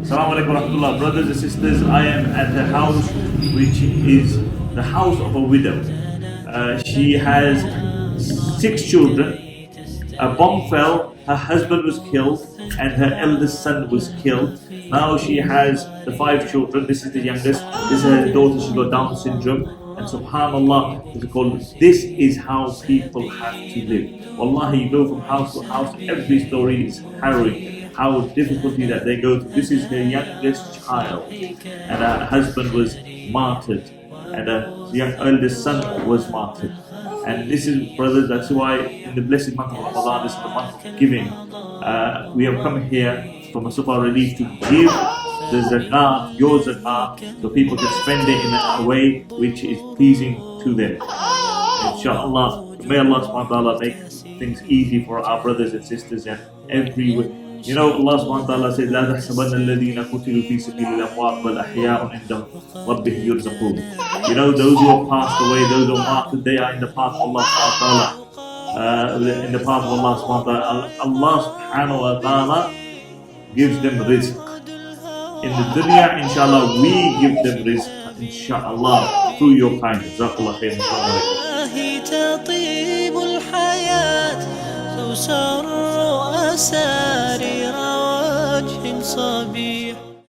Assalamu alaikum warahmatullah. Brothers and sisters, I am at a house which is the house of a widow. She has 6 children. A bomb fell, her husband was killed, and her eldest son was killed. Now she has the 5 children. This is the youngest. This is her daughter. She got Down syndrome. And subhanallah, this is how people have to live. Wallahi, you go from house to house, every story is harrowing. How difficulty that they go through. This is her youngest child, and her husband was martyred, and her young eldest son was martyred. And this is, brothers, that's why in the blessed month of Ramadan, this is the month of giving. We have come here from As-Suffa relief to give the zakat, your zakat, so people can spend it in a way which is pleasing to them. Inshallah, may Allah subhanahu wa ta'ala make things easy for our brothers and sisters and everywhere. You know, Allah subhanahu wa ta'ala says, لا تحسبن الذين قتلوا في سبيل الأموات بل أحياء عند ربهم يرزقون. You know, those who have passed away, those who are martyred, they are in the path of Allah subhanahu wa ta'ala. In the path of Allah subhanahu wa ta'ala. Allah subhanahu wa ta'ala gives them rizq. In the dunya, inshallah, we give them rizq, inshallah, through your kindness. Jazakallah khairan.